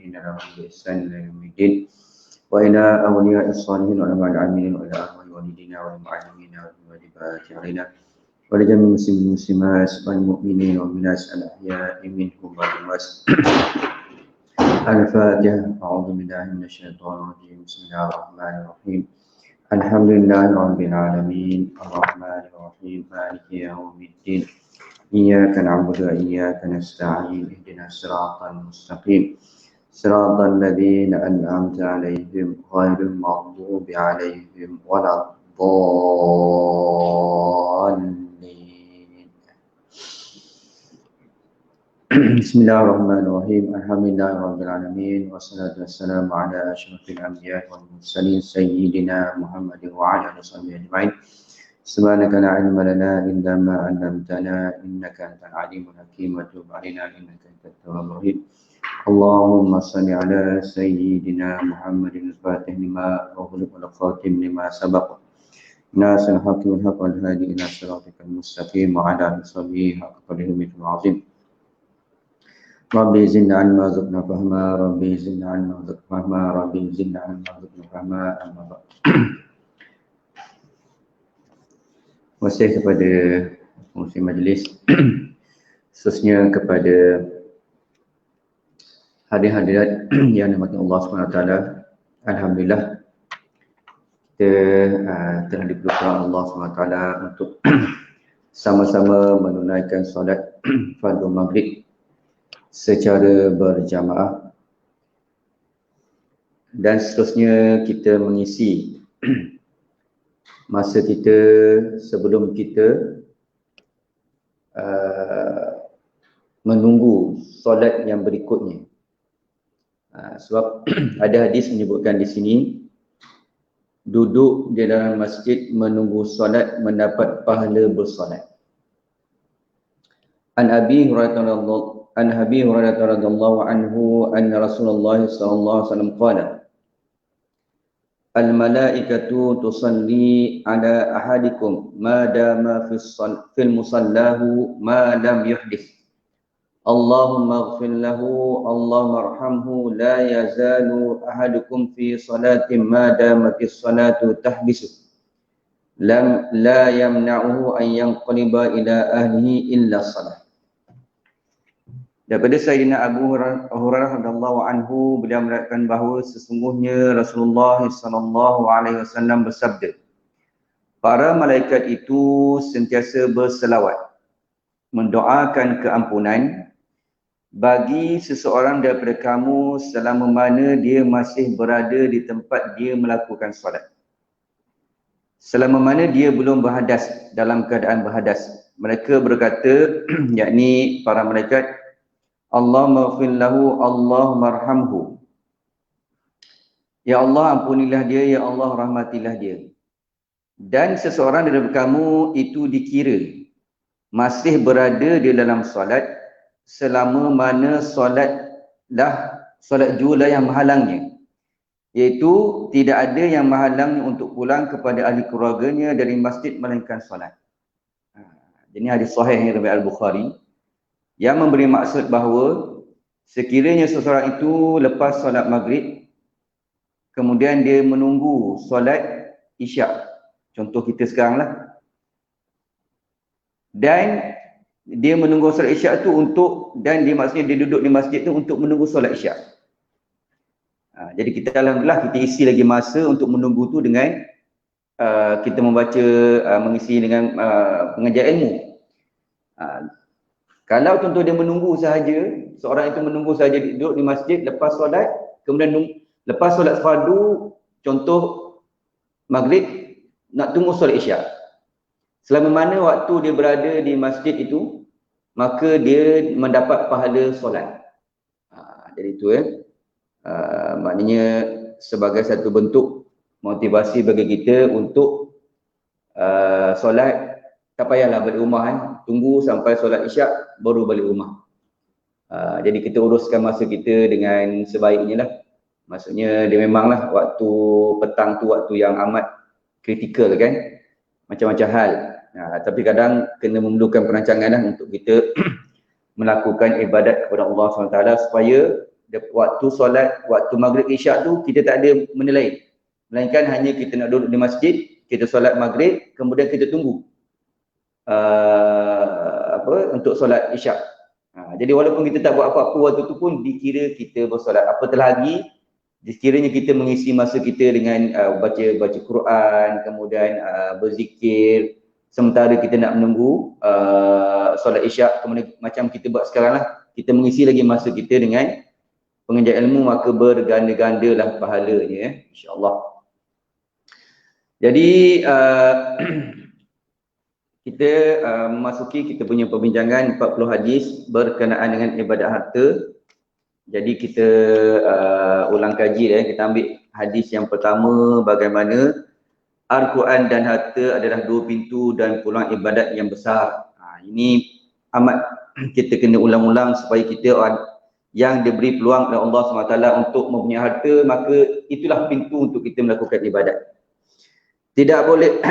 والتابعين لهم بإحسان إلى يوم الدين وإلى أولياء الصالحين وعلماء العاملين وإلى أرواح والدينا والمعلمين والواجبات علينا ولجميع المسلمين والمسلمات والمؤمنين والمؤمنات الأحياء منهم والأموات. الفاتحة. أعوذ بالله من الشيطان الرجيم. بسم الله الرحمن الرحيم. الحمد لله رب العالمين الرحمن الرحيم مالك يوم الدين إياك نعبد وإياك نستعين اهدنا الصراط المستقيم صراط الذين أنعمت عليهم غير المغضوب عليهم ولا الضالين. بسم الله الرحمن الرحيم. الحمد لله رب العالمين والصلاة والسلام على أشرف الأنبياء والمرسلين سيدنا محمد وعلى آله وصحبه أجمعين. سبحانك لا علم لنا إلا ما علمتنا إنك أنت العليم الحكيم وتب علينا إنك أنت التواب الرحيم. اللهم صل على سيدنا محمد الفاتح لما أغلق والخاتم لما سبق ناصر الحق والحق والهادي إلى صراطك المستقيم وعلى آله وصحبه حق قدره العظيم. ربي زدنا علما وارزقنا فهما ربي زدنا علما وارزقنا فهما ربي زدنا علما وارزقنا فهما. أما بعد. Masih kepada pengurusi majlis, khususnya kepada hadirin-hadirat yang dirahmati Allah SWT. Alhamdulillah kita telah diperlukan Allah SWT untuk sama-sama menunaikan solat fardu maghrib secara berjamaah, dan seterusnya kita mengisi masa kita sebelum kita menunggu solat yang berikutnya. Sebab ada hadis menyebutkan di sini, duduk di dalam masjid menunggu solat mendapat pahala bersolat. An Abi Hurairah radhiyallahu anhu anna Rasulullah sallallahu alaihi wasallam qala al-malaikatu tusalli ala ahadikum ma dama fil musallahu ma lam yuhdith. Allahumma ighfir lahu, Allahumma arhamhu, la yazalu ahadukum fi salatin ma damatis salatu tahbisu. La yamna'uhu an yanqaliba ila ahlihi illa salat. Daripada Sayyidina Abu Hurairah radhiyallahu anhu, beliau meriwayatkan bahawa sesungguhnya Rasulullah sallallahu alaihi wasallam bersabda, para malaikat itu sentiasa berselawat mendoakan keampunan bagi seseorang daripada kamu selama mana dia masih berada di tempat dia melakukan solat. Selama mana dia belum berhadas, dalam keadaan berhadas. Mereka berkata, yakni para malaikat, Allahumma ighfir lahu, Allahumma arhamhu. Ya Allah, ampunilah dia, ya Allah, rahmatilah dia. Dan seseorang daripada kamu itu dikira masih berada di dalam solat selama mana solat zuhur yang menghalangnya, iaitu tidak ada yang menghalangnya untuk pulang kepada ahli keluarganya dari masjid melainkan solat. Jadi hadis sahih yang riwayat Al-Bukhari yang memberi maksud bahawa sekiranya seseorang itu lepas solat maghrib kemudian dia menunggu solat isyak, contoh kita sekarang lah, dan dia menunggu solat isyak tu dan maksudnya dia duduk di masjid tu untuk menunggu solat isyak. Jadi kita alhamdulillah kita isi lagi masa untuk menunggu tu dengan kita membaca, mengisi dengan pengajar ilmu. Kalau contoh dia menunggu sahaja, seorang itu menunggu sahaja duduk di masjid lepas solat, kemudian lepas solat fardu, contoh maghrib, nak tunggu solat isyak. Selama mana waktu dia berada di masjid itu, maka dia mendapat pahala solat. Jadi itu maknanya sebagai satu bentuk motivasi bagi kita untuk solat. Tak payahlah balik rumah, tunggu sampai solat isyak baru balik rumah. Jadi kita uruskan masa kita dengan sebaiknya lah. Maksudnya dia memanglah waktu petang tu waktu yang amat kritikal kan, macam-macam hal. Tapi kadang kena memerlukan perancangan lah untuk kita melakukan ibadat kepada Allah SWT supaya Waktu solat, waktu maghrib isyak tu kita tak ada benda lain. Melainkan hanya kita nak duduk di masjid, kita solat maghrib, kemudian kita tunggu untuk solat isyak. Jadi walaupun kita tak buat apa-apa waktu tu pun dikira kita bersolat. Apatah lagi sekiranya kita mengisi masa kita dengan baca Quran, kemudian berzikir sementara kita nak menunggu solat isyak, kemudian macam kita buat sekarang lah, kita mengisi lagi masa kita dengan pengajar ilmu, maka berganda-ganda lah pahalanya, insya-Allah. Jadi kita memasuki kita punya perbincangan 40 hadis berkenaan dengan ibadat harta. Jadi kita ulang kaji kita ambil hadis yang pertama, bagaimana Al-Quran dan harta adalah dua pintu dan peluang ibadat yang besar. Ini amat kita kena ulang-ulang supaya kita yang diberi peluang oleh Allah SWT untuk mempunyai harta, maka itulah pintu untuk kita melakukan ibadat. Tidak boleh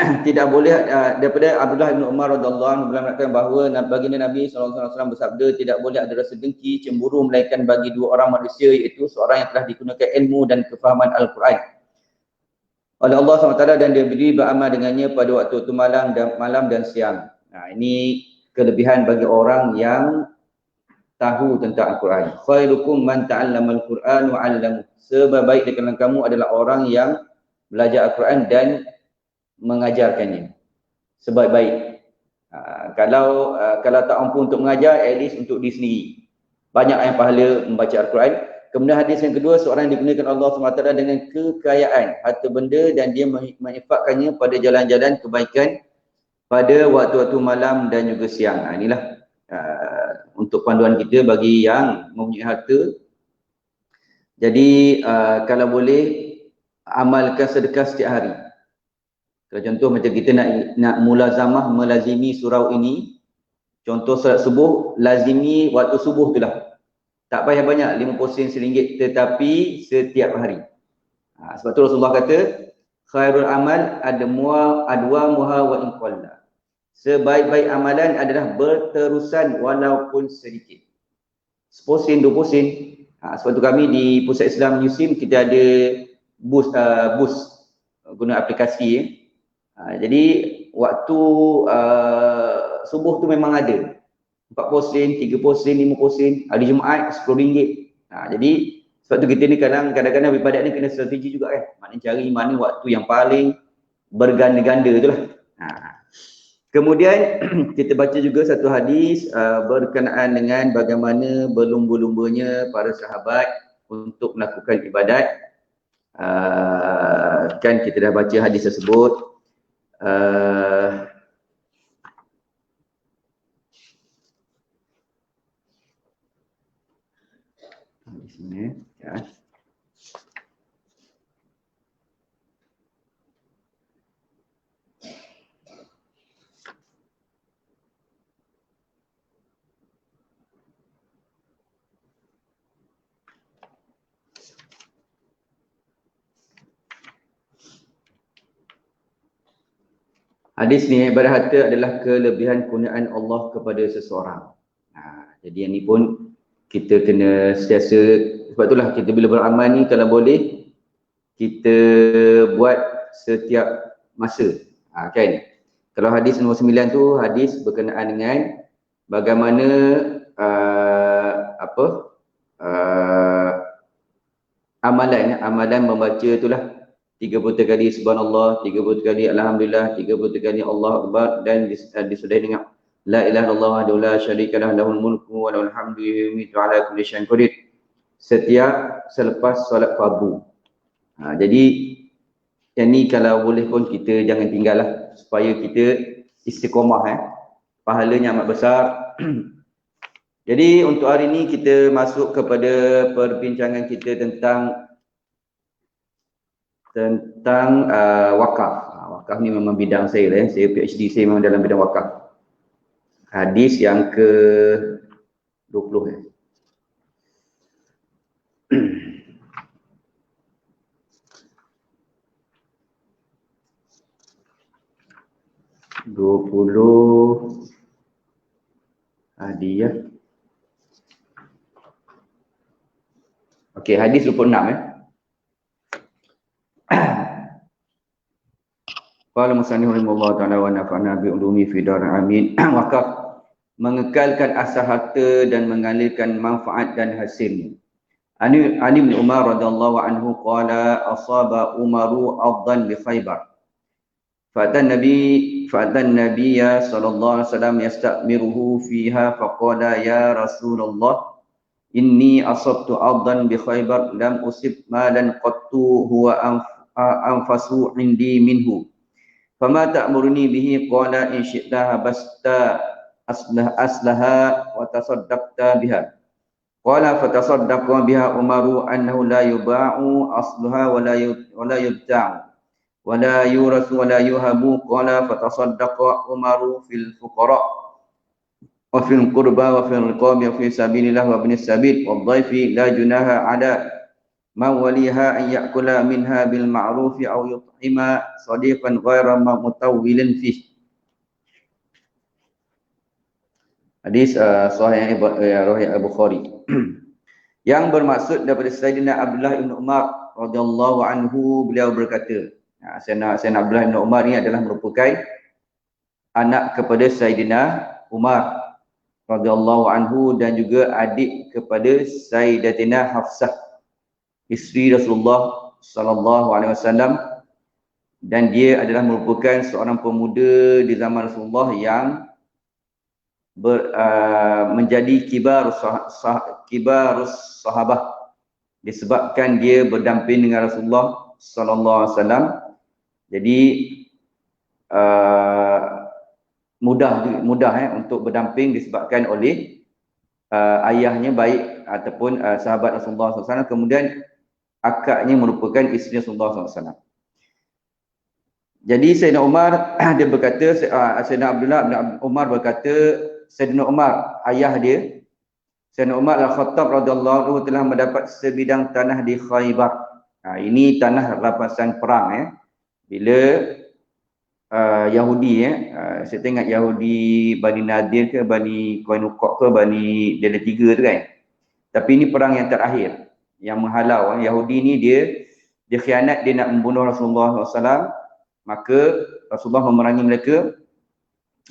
daripada Abdullah bin Umar radhiyallahu anhu mengatakan bahawa baginda Nabi SAW bersabda, tidak boleh ada rasa dengki, cemburu melainkan bagi dua orang manusia, iaitu seorang yang telah digunakan ilmu dan kefahaman Al-Quran oleh Allah SWT dan diberi beramal dengannya pada waktu malam dan siang. Ini kelebihan bagi orang yang tahu tentang Al-Quran. Khairukum man ta'allama Al-Quran wa 'allamahu. Sebaik-baik di kalangan kamu adalah orang yang belajar Al-Quran dan mengajarkannya. Sebaik-baik. Kalau tak mampu untuk mengajar, at least untuk diri sendiri. Banyak yang pahala membaca Al-Quran. Kemudian hadis yang kedua, seorang yang digunakan Allah SWT dengan kekayaan harta benda dan dia menginfakkannya pada jalan-jalan kebaikan pada waktu-waktu malam dan juga siang. Inilah untuk panduan kita bagi yang mempunyai harta. Jadi kalau boleh amalkan sedekah setiap hari. Kalau contoh macam kita nak mulazamah melazimi surau ini, contoh salat subuh, lazimi waktu subuh tu lah. Tak payah banyak, 50 sen RM1, tetapi setiap hari. Sebab tu Rasulullah kata, khairul amal adwamuha wa in qalla. Sebaik-baik amalan adalah berterusan walaupun sedikit. 10 sen, 20 sen. Sebab tu kami di Pusat Islam Musim kita ada bus guna aplikasi. Jadi waktu subuh tu memang ada 40 sen, 30 sen, 50 sen, hari Jumaat RM10. Jadi sebab tu kita ni kadang-kadang ibadat ni kena strategi juga kan. Maknanya cari mana waktu yang paling berganda-ganda tu lah. Kemudian kita baca juga satu hadis berkenaan dengan bagaimana berlumba-lumbanya para sahabat untuk melakukan ibadat. Kan kita dah baca hadis tersebut. Di sini ya. Hadis ni ibarat harta adalah kelebihan kurniaan Allah kepada seseorang. Jadi yang ni pun kita kena sentiasa, sebab itulah kita bila beramal ni kalau boleh kita buat setiap masa. Kan? Kalau hadis nombor 9 tu hadis berkenaan dengan bagaimana amalan membaca itulah 33 kali subhanallah, 33 kali alhamdulillah, 33 kali Allah Akbar dan disudahi dengan la ilaha illallah wahdahu la syarikalah lahul mulku wa lahul hamdu yuhyi wa ala kulli syai'in qadir setiap selepas solat fardu. Jadi yang ni kalau boleh pun kita jangan tinggal lah supaya kita istiqomah pahalanya amat besar. Jadi untuk hari ini kita masuk kepada perbincangan kita tentang wakaf. Wakaf ni memang bidang saya lah. Saya PhD saya memang dalam bidang wakaf. Hadis yang ke 20 20 hadiah. Okey, hadis 26 Qala musannif rahimahullah ta'ala wa nafa'na bi ulumi fi dar amin. Wakaf mengekalkan asal harta dan mengalirkan manfaat dan hasilnya. Ali bin Umar radhiyallahu anhu qala asaba Umaru adhan bi Khaybar. Fa'atan Nabiyya sallallahu alaihi wasallam yastamiruhu fiha faqala ya Rasulullah inni asabtu adhan bi Khaybar lam usib malan qattu huwa anfasu indi minhu. Fama ta'muruni bihi qala in syi'ta habasta aslaha wa tasaddaqta biha. Qala fatasaddaqa biha Umaru annahu la yuba'u asluha wa la yubta'u wa la yurasu wa la yuhabu. Qala fatasaddaqa Umaru fil fuqara wa fil qurba wa fil riqabi wa fi sabilillah wa ibnis sabil wa dhaifi la junaha ala ma waliha an ya'kula minha bil ma'ruf aw yut'ima sadiqan ghayra mutawwilin fih. Hadis sahih Al-Bukhari. Yang bermaksud daripada Sayyidina Abdullah bin Umar radhiyallahu anhu, beliau berkata, Sayyidina Abdullah bin Umar ni adalah merupakan anak kepada Sayyidina Umar radhiyallahu anhu dan juga adik kepada Sayyidatina Hafsah, isteri Rasulullah sallallahu alaihi wasallam, dan dia adalah merupakan seorang pemuda di zaman Rasulullah yang menjadi kibarus sahabah disebabkan dia berdamping dengan Rasulullah sallallahu alaihi wasallam. Jadi mudah untuk berdamping disebabkan oleh ayahnya baik ataupun sahabat Rasulullah sallallahu alaihi wasallam, kemudian akaknya merupakan isteri Rasulullah SAW. Jadi Sayyidina Umar dia berkata, Sayyidina Abdullah bin Umar berkata, Sayyidina Umar ayah dia, Sayyidina Umar Al-Khattab radhiyallahu anhu telah mendapat sebidang tanah di Khaybar. Ini tanah rampasan perang bila Yahudi saya tengok Yahudi Bani Nadir ke Bani Qainuqa ke Bani Dela Tiga tu kan. Tapi ini perang yang terakhir yang menghalau. Yahudi ni dia khianat, dia nak membunuh Rasulullah SAW, maka Rasulullah memerangi mereka.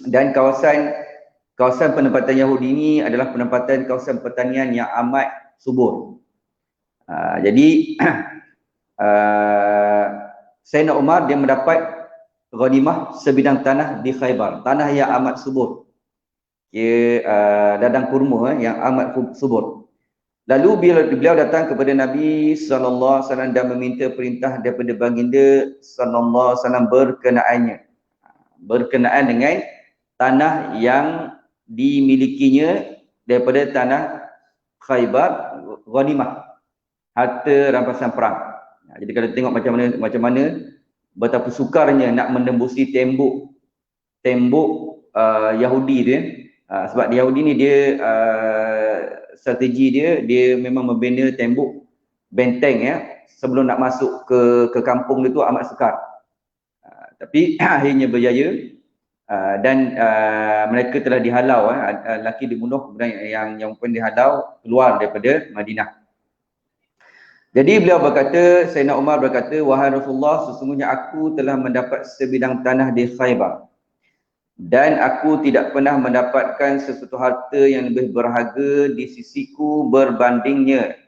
Dan kawasan penempatan Yahudi ini adalah penempatan kawasan pertanian yang amat subur. Jadi Sayyidina Umar dia mendapat ghanimah sebidang tanah di Khaybar, tanah yang amat subur, ladang kurma yang amat subur. Lalu beliau datang kepada Nabi sallallahu alaihi wasallam dan meminta perintah daripada baginda sallallahu alaihi wasallam berkenaan dengan tanah yang dimilikinya daripada tanah Khaybar, ghanimah, harta rampasan perang. Jadi kalau tengok macam mana betapa sukarnya nak menembusi tembok Yahudi tu sebab Yahudi ni dia strategi dia memang membina tembok benteng sebelum nak masuk ke kampung dia tu amat sukar. Tapi akhirnya berjaya dan mereka telah dihalau, lelaki dibunuh, kemudian yang pun dihalau keluar daripada Madinah. Jadi beliau berkata, Sayyidina Umar berkata, wahai Rasulullah, sesungguhnya aku telah mendapat sebidang tanah di Khaybar dan aku tidak pernah mendapatkan sesuatu harta yang lebih berharga di sisiku berbandingnya.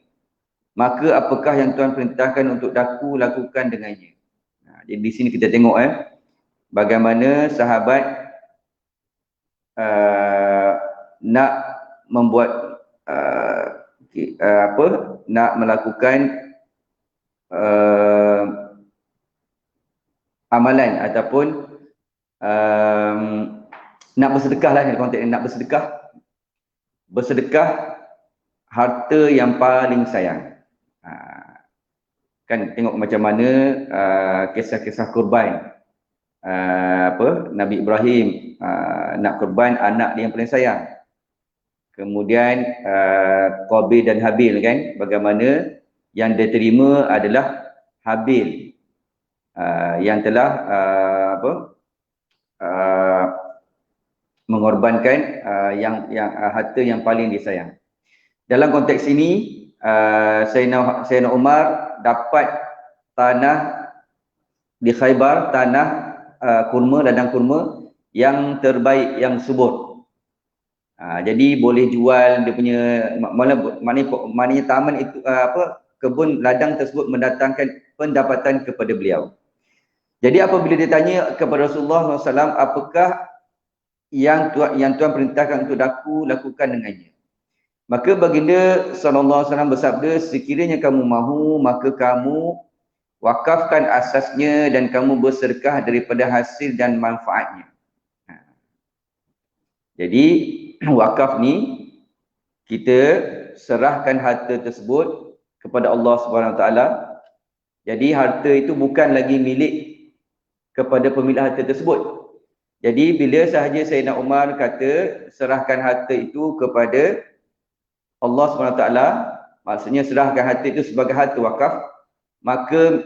Maka apakah yang Tuhan perintahkan untuk aku lakukan dengannya? Jadi di sini kita tengok bagaimana sahabat nak membuat nak melakukan amalan ataupun nak bersedekah lah, konteks nak bersedekah harta yang paling sayang. Kan tengok macam mana kisah-kisah kurban Nabi Ibrahim nak kurban anak dia yang paling sayang. Kemudian Qabil dan Habil kan, bagaimana yang diterima adalah Habil yang telah mengorbankan yang harta yang paling disayang. Dalam konteks ini Sayyidina Umar dapat tanah di Khaybar, tanah kurma, ladang kurma yang terbaik, yang subur. Jadi boleh jual dia punya, maknanya taman itu, kebun ladang tersebut mendatangkan pendapatan kepada beliau. Jadi apabila ditanya kepada Rasulullah SAW, apakah yang Tuhan perintahkan untuk aku lakukan dengannya, maka baginda SAW bersabda, sekiranya kamu mahu, maka kamu wakafkan asasnya dan kamu bersedekah daripada hasil dan manfaatnya. Jadi wakaf ni kita serahkan harta tersebut kepada Allah Subhanahu Wa Taala. Jadi harta itu bukan lagi milik kepada pemilik harta tersebut. Jadi bila sahaja Sayyidina Umar kata serahkan harta itu kepada Allah Subhanahu Wa Taala, maksudnya serahkan harta itu sebagai harta wakaf, maka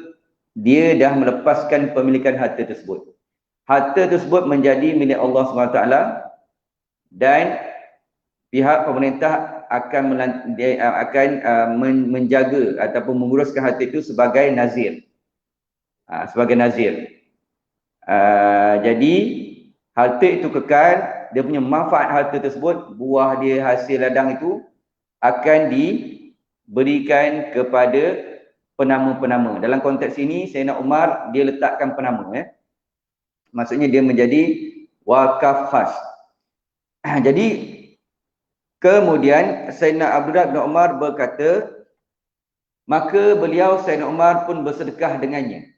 dia dah melepaskan pemilikan harta tersebut. Harta tersebut menjadi milik Allah Subhanahu Wa Taala dan pihak pemerintah akan menjaga ataupun menguruskan harta itu sebagai nazir. Sebagai nazir. Jadi harta itu kekal, dia punya manfaat harta tersebut, buah dia, hasil ladang itu akan diberikan kepada penama-penama. Dalam konteks ini Sayyidina Umar dia letakkan penama, maksudnya dia menjadi wakaf khas. Jadi kemudian Sayyidina Abdullah bin Umar berkata, maka beliau Sayyidina Umar pun bersedekah dengannya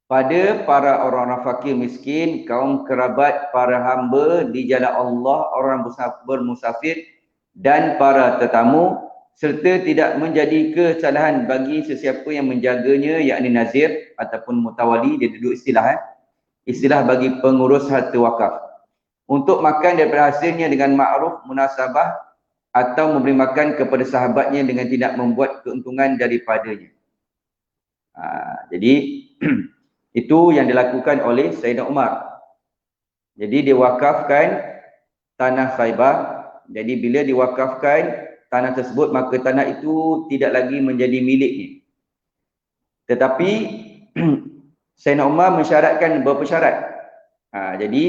pada para orang-orang fakir miskin, kaum kerabat, para hamba di jalan Allah, orang bermusafir dan para tetamu, serta tidak menjadi kesalahan bagi sesiapa yang menjaganya, yakni nazir ataupun mutawali. Dia duduk istilah bagi pengurus harta wakaf, untuk makan daripada hasilnya dengan ma'ruf, munasabah, atau memberi makan kepada sahabatnya dengan tidak membuat keuntungan daripadanya. Jadi itu yang dilakukan oleh Sayyidina Umar. Jadi dia wakafkan tanah Khaybar. Jadi bila diwakafkan tanah tersebut, maka tanah itu tidak lagi menjadi miliknya. Tetapi Sayyidina Umar mensyaratkan beberapa syarat. Jadi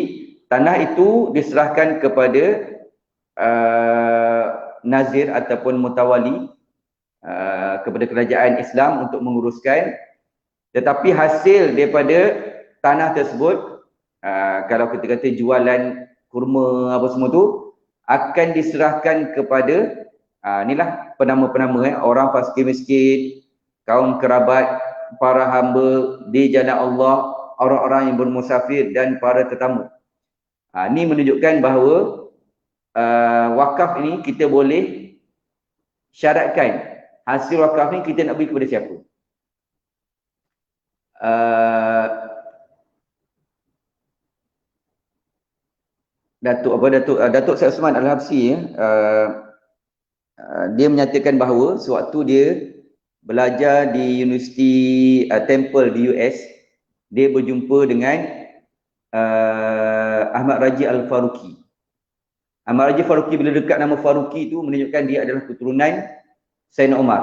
tanah itu diserahkan kepada nazir ataupun mutawali, kepada kerajaan Islam untuk menguruskan. Tetapi hasil daripada tanah tersebut, kalau kita kata jualan kurma apa semua tu, akan diserahkan kepada inilah penama-penama, orang fakir miskin, kaum kerabat, para hamba di jalan Allah, orang-orang yang bermusafir dan para tetamu. Ini menunjukkan bahawa wakaf ini kita boleh syaratkan hasil wakaf ni kita nak beri kepada siapa. Datuk Syed Osman Al-Habsyi dia menyatakan bahawa sewaktu dia belajar di Universiti Temple di US, dia berjumpa dengan Ahmad Raji Al-Faruqi. Ahmad Raji Faruqi, bila dekat nama Faruqi itu menunjukkan dia adalah keturunan Sayyidina Umar.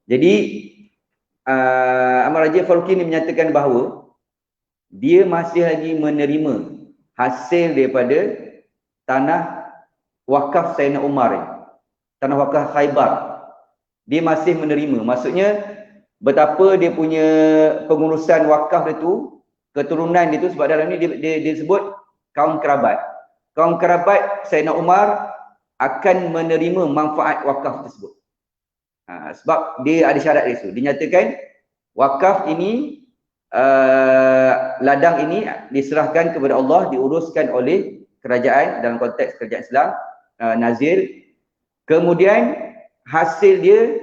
Jadi Ahmad Raji Faruqi ini menyatakan bahawa dia masih lagi menerima hasil daripada tanah wakaf Sayyidina Umar, tanah wakaf Khaybar. Dia masih menerima, maksudnya betapa dia punya pengurusan wakaf itu, keturunan itu, sebab dalam ni dia sebut kaum kerabat. Kaum kerabat Sayyidina Umar akan menerima manfaat wakaf tersebut. Sebab dia ada syarat dia tu. Dinyatakan wakaf ini, ladang ini diserahkan kepada Allah, diuruskan oleh kerajaan, dalam konteks kerajaan Islam, nazir. Kemudian hasil dia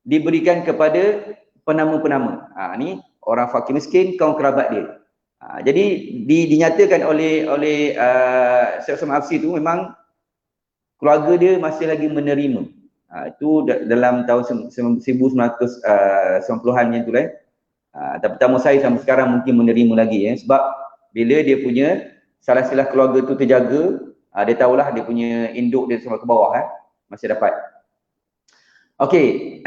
diberikan kepada penama-penama. Ni orang fakir miskin, kaum kerabat dia. Jadi dinyatakan oleh Syed Osman Al-Habsyi itu memang keluarga dia masih lagi menerima. Itu dalam tahun 1990-an macam tu lah. Tapi tamu saya sampai sekarang mungkin menerima lagi, sebab bila dia punya salah-salah keluarga tu terjaga, dia tahulah dia punya induk dia sampai ke bawah, masih dapat. Okey,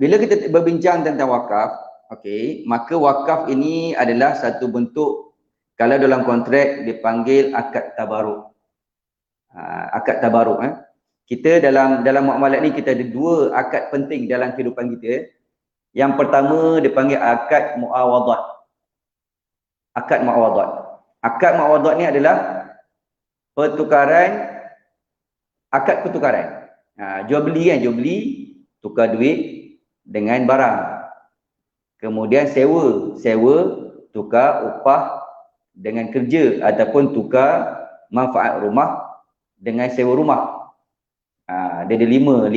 bila kita berbincang tentang wakaf, okey, maka wakaf ini adalah satu bentuk, kalau dalam kontrak dipanggil akad tabaruk. Akad tabaruk. Kita dalam muamalat ni kita ada dua akad penting dalam kehidupan kita. Yang pertama dipanggil akad muawadat. Akad muawadat. Akad muawadat ni adalah pertukaran, akad pertukaran. Jual beli kan, jual beli, tukar duit dengan barang. Kemudian sewa tukar upah dengan kerja, ataupun tukar manfaat rumah dengan sewa rumah. Dia ada lima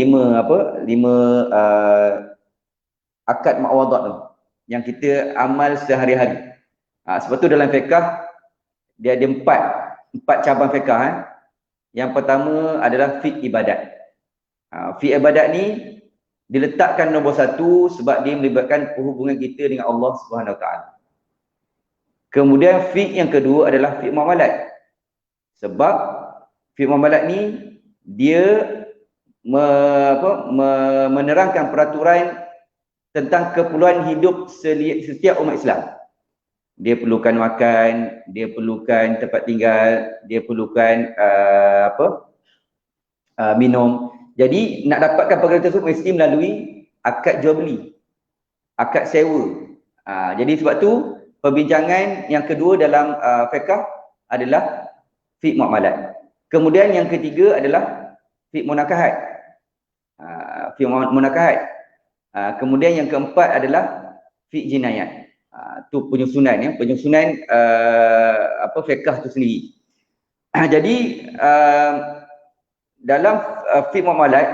akad muawadat tu yang kita amal sehari-hari. Sebab tu dalam fiqh dia ada empat cabang fiqh. Yang pertama adalah fiqh ibadat. Fiqh ibadat ni diletakkan nombor satu sebab dia melibatkan hubungan kita dengan Allah Subhanahu Wa Taala. Kemudian fiqh yang kedua adalah fiqh muamalat. Sebab fiqh muamalat ni dia menerangkan peraturan tentang keperluan hidup setiap umat Islam. Dia perlukan makan, dia perlukan tempat tinggal, dia perlukan minum. Jadi nak dapatkan perkara tersebut mesti melalui akad jual beli, akad sewa. Jadi sebab tu perbincangan yang kedua dalam fiqh adalah fiqh muamalat. Kemudian yang ketiga adalah fiqh munakahat. Fiqh munakahat. Kemudian yang keempat adalah fiqh jinayat. Tu penyusunan penyusunan fiqh tu sendiri. Jadi dalam fiqh muamalat,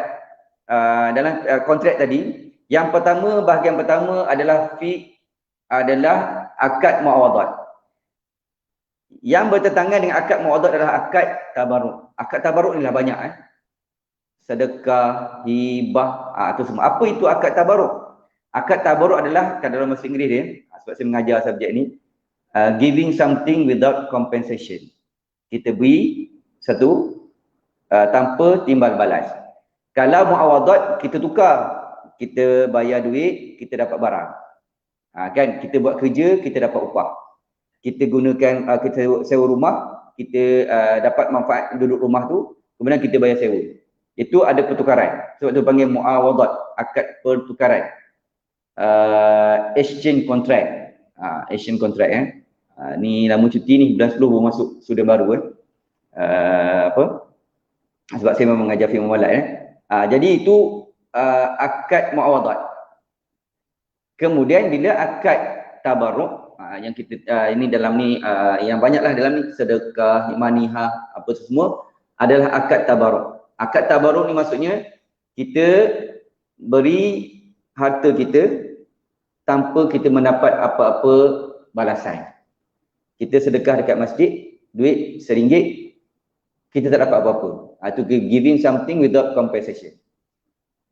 dalam kontrak tadi, yang pertama, bahagian pertama adalah fiqh adalah akad muawadat. Yang bertentangan dengan akad muawadat adalah akad tabaruk. Akad tabaruk ni lah banyak sedekah, hibah, itu semua. Apa itu akad tabaruk? Akad tabaruk adalah, kalau dalam bahasa Inggeris dia, sebab saya mengajar subjek ni, giving something without compensation. Kita beri satu tanpa timbal balas. Kalau muawadat, kita tukar, kita bayar duit, kita dapat barang. Kan, kita buat kerja, kita dapat upah. Kita gunakan, kita sewa rumah, kita dapat manfaat duduk rumah tu, kemudian kita bayar sewa. Itu ada pertukaran. Sebab tu panggil muawadat, akad pertukaran. Exchange contract. Exchange contract ni lama cuti ni, bulan 10 baru masuk student baru sebab saya memang mengajar fiqh muamalat jadi itu akad muawadat. Kemudian bila akad tabarruk, yang kita ini dalam ni yang banyaklah dalam ni, sedekah, manihah, apa semua adalah akad tabarruk. Akad tabarruk ni maksudnya kita beri harta kita tanpa kita mendapat apa-apa balasan. Kita sedekah dekat masjid, duit RM1, kita tak dapat apa-apa. Itu giving something without compensation.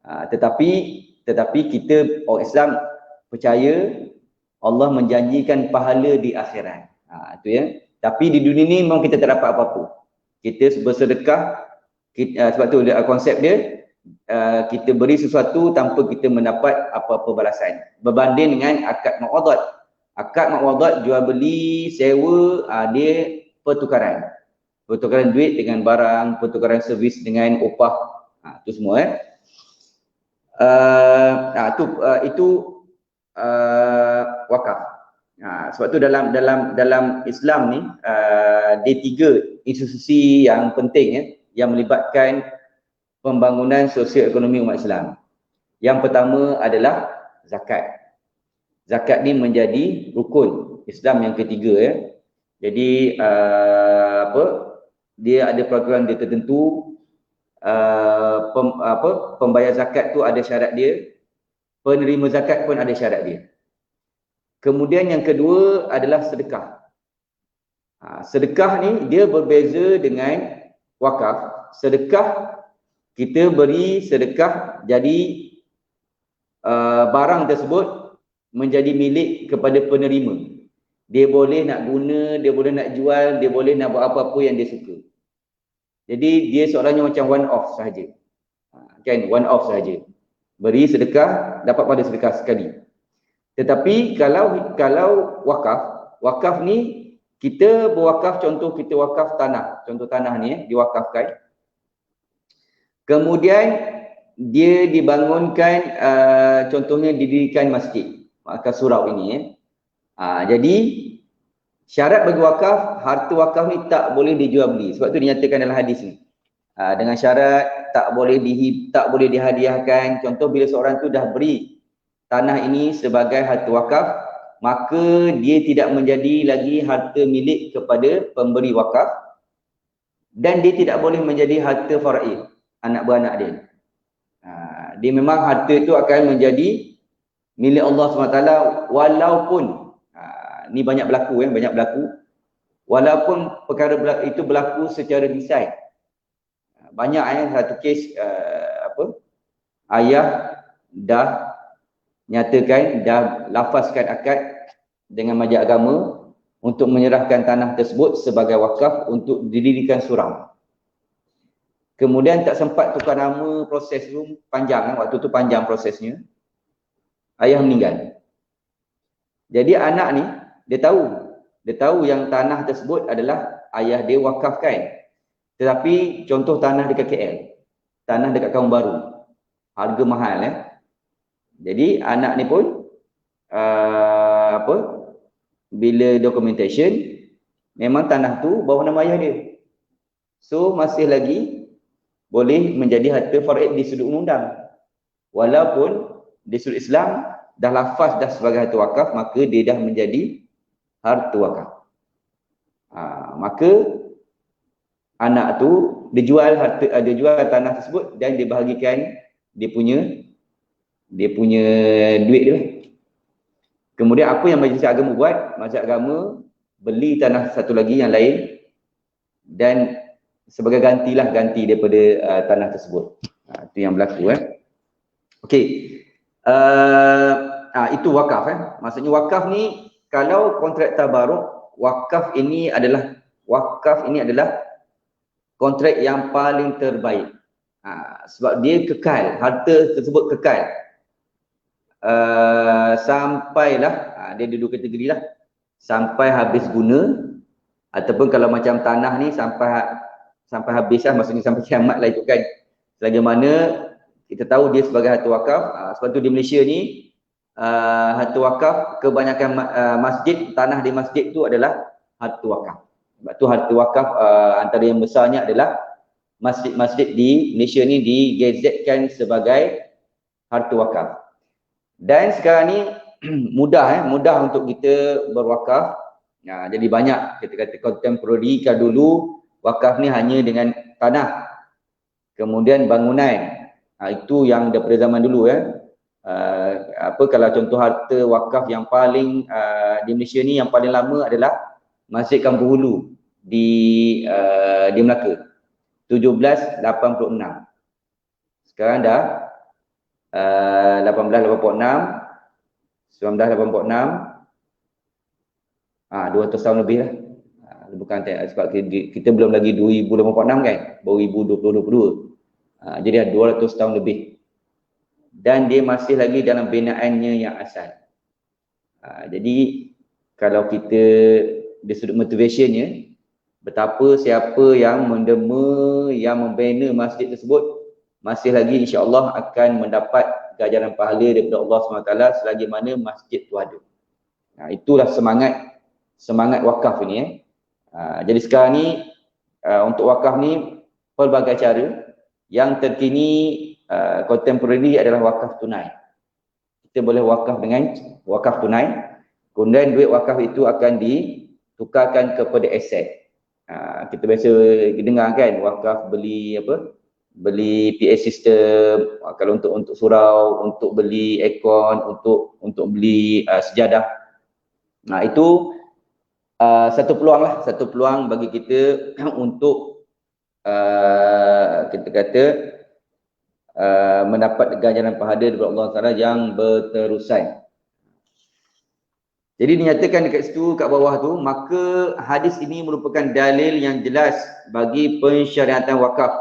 Tetapi kita orang Islam percaya Allah menjanjikan pahala di akhirat. Itu ya. Tapi di dunia ni memang kita tak dapat apa-apa. Kita bersedekah, sebab tu konsep dia, kita beri sesuatu tanpa kita mendapat apa-apa balasan. Berbanding dengan akad muawadat. Akad muawadat, jual beli, sewa, dia pertukaran. Pertukaran duit dengan barang, pertukaran servis dengan upah. Itu semua itu wakaf. Sebab tu dalam Islam ni ada 3 institusi yang penting yang melibatkan pembangunan sosial ekonomi umat Islam. Yang pertama adalah zakat. Zakat ni menjadi rukun Islam yang ketiga Jadi dia ada peraturan dia tertentu. Pembayar zakat tu ada syarat dia, penerima zakat pun ada syarat dia. Kemudian yang kedua adalah sedekah. Sedekah ni dia berbeza dengan wakaf. Sedekah, kita beri sedekah, jadi barang tersebut menjadi milik kepada penerima. Dia boleh nak guna, dia boleh nak jual, dia boleh nak buat apa-apa yang dia suka. Jadi dia seorangnya macam one off sahaja. Kan, one off sahaja. Beri sedekah, dapat pada sedekah sekali. Tetapi kalau wakaf ni kita berwakaf, contoh kita wakaf tanah. Contoh tanah ni diwakafkan. Kemudian dia dibangunkan, contohnya didirikan masjid. Wakaf surau ini. Jadi syarat bagi wakaf, harta wakaf ni tak boleh dijual beli. Sebab tu dinyatakan dalam hadis ni. Dengan syarat tak boleh dihadiahkan. Contoh bila seorang tu dah beri tanah ini sebagai harta wakaf, maka dia tidak menjadi lagi harta milik kepada pemberi wakaf, dan dia tidak boleh menjadi harta faraid, anak beranak dia. Dia memang harta itu akan menjadi milik Allah SWT, walaupun ni banyak berlaku, walaupun perkara itu berlaku secara desain. Banyak satu kes ayah dah nyatakan, dah lafazkan akad dengan majlis agama untuk menyerahkan tanah tersebut sebagai wakaf untuk didirikan surau. Kemudian tak sempat tukar nama, proses tu panjang, waktu tu panjang prosesnya. Ayah meninggal. Jadi anak ni dia tahu yang tanah tersebut adalah ayah dia wakafkan. Tetapi contoh tanah dekat KL, tanah dekat Kampung Baru, harga mahal. Jadi anak ni pun bila documentation, memang tanah tu bawah nama ayah dia. So masih lagi boleh menjadi harta faraid di sudut undang. Walaupun di sudut Islam dah lafaz dah sebagai harta wakaf, maka dia dah menjadi harta wakaf. Maka anak tu dia jual tanah tersebut dan dibahagikan dia punya duit dia. Kemudian apa yang majlis agama buat? Majlis agama beli tanah satu lagi yang lain dan sebagai ganti daripada tanah tersebut. Itu yang berlaku. Okey. Itu wakaf. Maksudnya wakaf ni, kalau kontrak tabaruk, wakaf ini adalah kontrak yang paling terbaik. Sebab dia kekal, harta tersebut kekal. Sampailah, dia ada dua kategori lah. Sampai habis guna, ataupun kalau macam tanah ni sampai habis lah, maksudnya sampai kiamat lah itu kan. Selagi mana kita tahu dia sebagai harta wakaf. Sebab tu di Malaysia ni, harta wakaf, kebanyakan masjid, tanah di masjid tu adalah harta wakaf. Sebab tu harta wakaf antara yang besarnya adalah masjid-masjid di Malaysia ni digazetkan sebagai harta wakaf. Dan sekarang ni mudah untuk kita berwakaf. Jadi banyak kita kata contemporary. Kalau dulu wakaf ni hanya dengan tanah, kemudian bangunan. Itu yang daripada zaman dulu. Kalau contoh harta wakaf yang paling di Malaysia ni yang paling lama adalah Masjid Kampung Hulu di Melaka, 1786. Sekarang dah 1886, 1986, 200 tahun lebih lah. Bukan sebab kita belum lagi 2086 kan, baru 2022. Jadi ada 200 tahun lebih. Dan dia masih lagi dalam binaannya yang asal. Jadi kalau kita dari sudut motivationnya, betapa siapa yang mendema, yang membina masjid tersebut, masih lagi insya-Allah akan mendapat ganjaran pahala daripada Allah SWT selagi mana masjid tu ada. Itulah semangat wakaf ini. Jadi sekarang ni untuk wakaf ni pelbagai cara. Yang terkini contemporary adalah wakaf tunai. Kita boleh wakaf dengan wakaf tunai. Kemudian duit wakaf itu akan ditukarkan kepada aset. Kita biasa dengar kan, wakaf beli PA system, kalau untuk surau, untuk beli aircon, untuk beli sejadah. Itu satu peluang bagi kita untuk kita kata mendapat ganjaran pahala daripada Allah Taala yang berterusan. Jadi dinyatakan dekat situ, kat bawah tu, maka hadis ini merupakan dalil yang jelas bagi pensyariatan wakaf.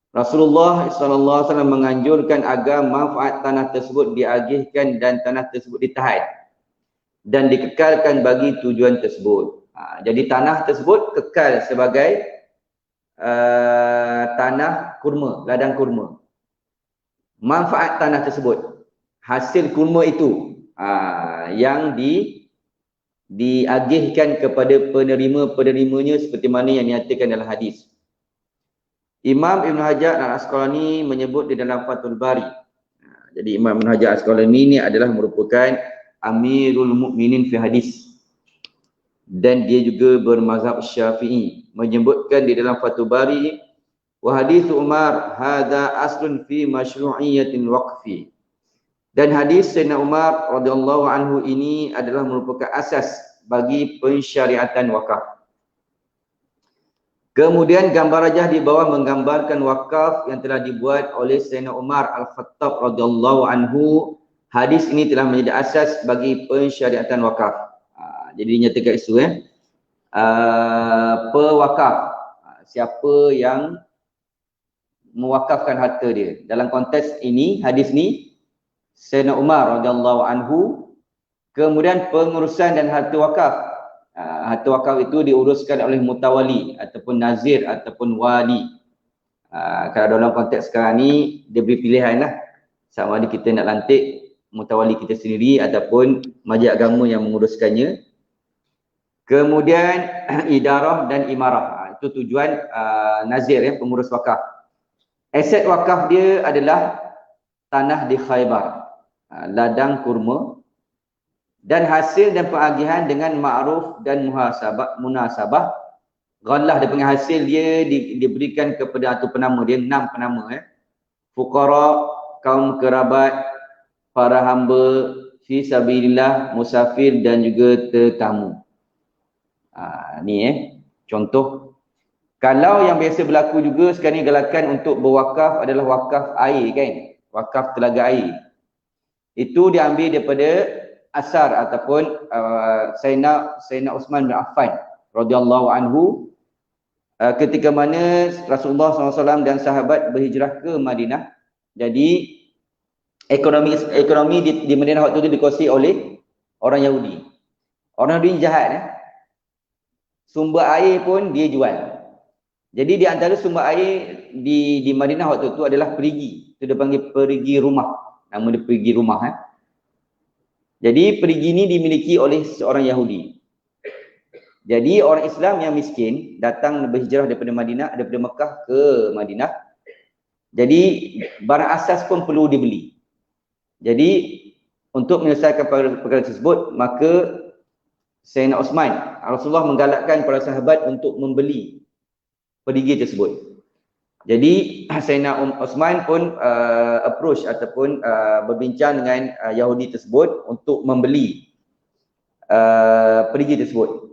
Rasulullah SAW menganjurkan agar manfaat tanah tersebut diagihkan dan tanah tersebut ditahan dan dikekalkan bagi tujuan tersebut. Jadi tanah tersebut kekal sebagai tanah kurma, ladang kurma. Manfaat tanah tersebut, hasil kurma itu yang diagihkan kepada penerimanya seperti mana yang dinyatakan dalam hadis. Imam Ibn Hajar Al-Asqalani menyebut di dalam Fathul Bari. Jadi Imam Ibn Hajar Al-Asqalani ini adalah merupakan Amirul Mukminin fi hadis. Dan dia juga bermazhab Syafi'i. Menyebutkan di dalam Fathul Bari, wa hadis Umar hadza aslun fi masyru'iyyatil waqfi. Dan hadis Sayyidina Umar radhiyallahu anhu ini adalah merupakan asas bagi pensyariatan wakaf. Kemudian gambar rajah di bawah menggambarkan wakaf yang telah dibuat oleh Sayyidina Umar Al-Khattab radhiyallahu anhu. Hadis ini telah menjadi asas bagi pensyariatan wakaf. Jadi dinyatakan isu pewakaf, siapa yang mewakafkan harta dia. Dalam konteks ini, hadis ni Sayyidina Umar radhiyallahu anhu. Kemudian pengurusan dan harta wakaf. Harta wakaf itu diuruskan oleh mutawali ataupun nazir ataupun wali. Kalau dalam konteks sekarang ni dia beri pilihan lah, sama ada kita nak lantik mutawali kita sendiri ataupun majlis agama yang menguruskannya. Kemudian idarah dan imarah, itu tujuan nazir pengurus wakaf. Aset wakaf dia adalah tanah di Khaybar, ladang kurma, dan hasil dan pengagihan dengan ma'ruf dan munasabah. Ghallah dia panggil hasil dia diberikan kepada atau penama dia, 6 penama fuqara, kaum kerabat, para hamba, fi sabilillah, musafir dan juga tetamu. Ni contoh. Kalau yang biasa berlaku juga sekarang ni galakan untuk berwakaf adalah wakaf air kan, wakaf telaga air. Itu diambil daripada asar ataupun Sayyidina Uthman bin Affan radhiyallahu anhu, ketika mana Rasulullah SAW dan sahabat berhijrah ke Madinah. Jadi ekonomi di Madinah waktu itu dikuasai oleh orang Yahudi. Orang Yahudi jahat sumber air pun dia jual. Jadi di antara sumber air di Madinah waktu itu adalah perigi. Itu dia panggil perigi rumah. Nama dia perigi rumah Jadi perigi ini dimiliki oleh seorang Yahudi. Jadi orang Islam yang miskin datang berhijrah daripada Mekah ke Madinah. Jadi barang asas pun perlu dibeli. Jadi untuk menyelesaikan perkara tersebut, maka Sayyidina Uthman, Rasulullah menggalakkan para sahabat untuk membeli perigi tersebut. Jadi Sayyidina Uthman pun approach ataupun berbincang dengan Yahudi tersebut untuk membeli perigi tersebut.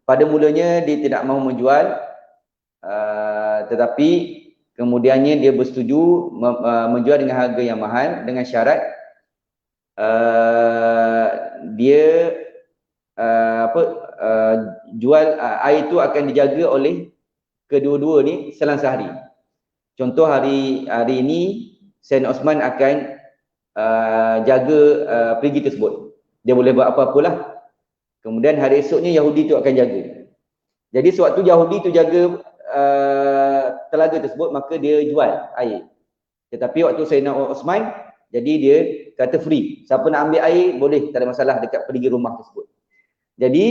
Pada mulanya dia tidak mahu menjual, tetapi kemudiannya dia bersetuju menjual dengan harga yang mahal dengan syarat dia jual air itu akan dijaga oleh kedua-dua ni selang sehari. Contoh hari ini Sayyidina Uthman akan jaga perigi tersebut. Dia boleh buat apa-apalah. Kemudian hari esoknya Yahudi tu akan jaga. Jadi sewaktu Yahudi tu jaga telaga tersebut, maka dia jual air. Tetapi waktu Sayyidina Uthman, jadi dia kata free. Siapa nak ambil air boleh, tak ada masalah dekat perigi rumah tersebut. Jadi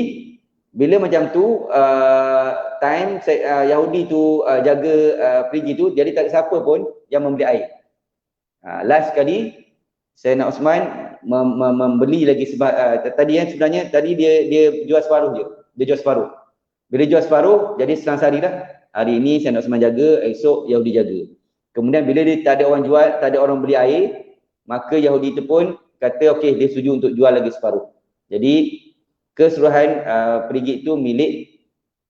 bila macam tu time Yahudi tu jaga perigi tu, jadi tak ada siapa pun yang membeli air. Last kali Sayyidina Uthman membeli lagi sebab sebenarnya tadi dia jual separuh je. Dia jual separuh. Bila jual separuh, jadi selang sehari lah. Hari ini Sayyidina Uthman jaga, esok Yahudi jaga. Kemudian bila dia tak ada orang jual, tak ada orang beli air, maka Yahudi tu pun kata okey, dia setuju untuk jual lagi separuh. Jadi keseluruhan perigi itu milik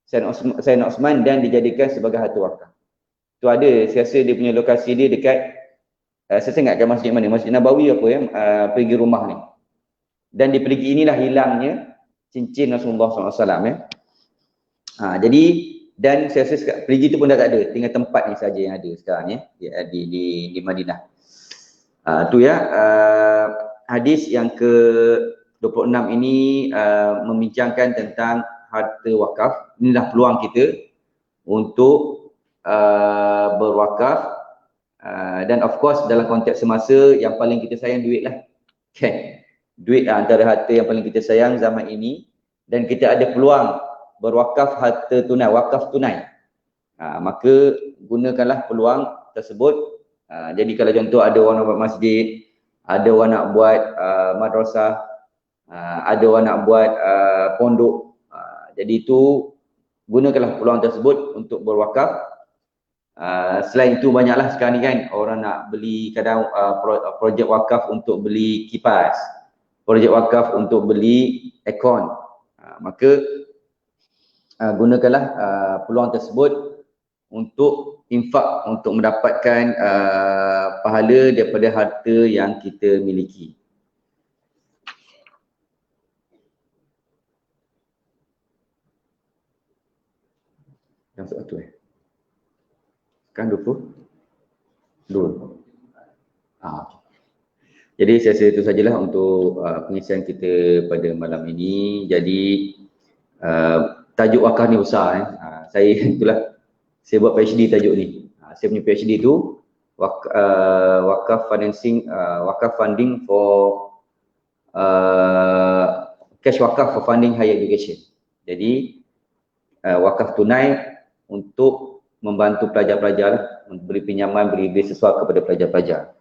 Sayyidina Uthman dan dijadikan sebagai harta wakaf. Tu ada, saya rasa dia punya lokasi dia dekat saya ingat kat masjid mana, Masjid Nabawi apa perigi rumah ni. Dan di perigi inilah hilangnya cincin Rasulullah SAW Jadi Dan saya rasa perigi tu pun dah tak ada, tinggal tempat ni saja yang ada sekarang ya, di Madinah. Tu ya, hadis yang ke-26 ini membincangkan tentang harta wakaf. Inilah peluang kita untuk berwakaf, dan of course dalam konteks semasa yang paling kita sayang duit lah. Okay. Duit antara harta yang paling kita sayang zaman ini, dan kita ada peluang berwakaf harta tunai, wakaf tunai. Maka gunakanlah peluang tersebut. Jadi kalau contoh ada orang nak buat masjid, ada orang nak buat madrasah, ada orang nak buat pondok. Jadi itu gunakanlah peluang tersebut untuk berwakaf. Selain itu banyaklah sekarang ni kan orang nak beli kadang projek wakaf untuk beli kipas, projek wakaf untuk beli aircon. Maka gunakanlah peluang tersebut untuk infak, untuk mendapatkan pahala daripada harta yang kita miliki. Yang satu kan 22. Jadi saya rasa itu sajalah untuk pengisian kita pada malam ini. Jadi tajuk wakaf ni besar saya itulah saya buat PhD tajuk ni. Saya punya PhD tu wakaf financing, wakaf funding for cash wakaf for funding higher education. Jadi wakaf tunai untuk membantu pelajar-pelajar, beri pinjaman, beri beasiswa kepada pelajar-pelajar.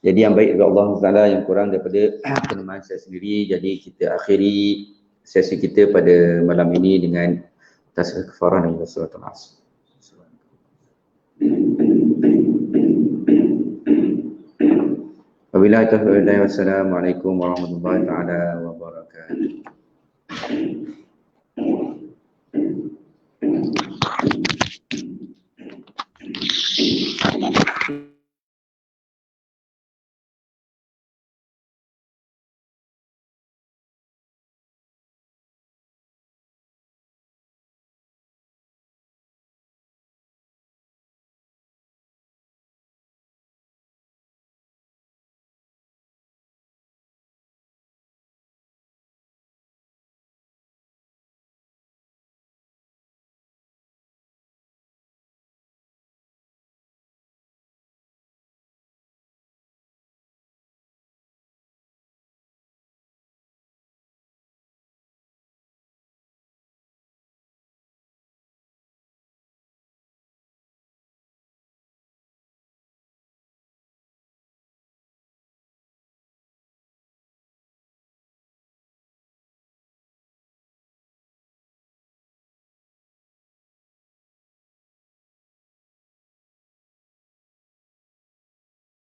Jadi yang baik daripada Allah Taala, yang kurang daripada kelemahan saya sendiri. Jadi kita akhiri sesi kita pada malam ini dengan tasbih kafarah dan suratul Asr. Wabillahi taufiq wal hidayah. Wassalamualaikum warahmatullahi taala wabarakatuh.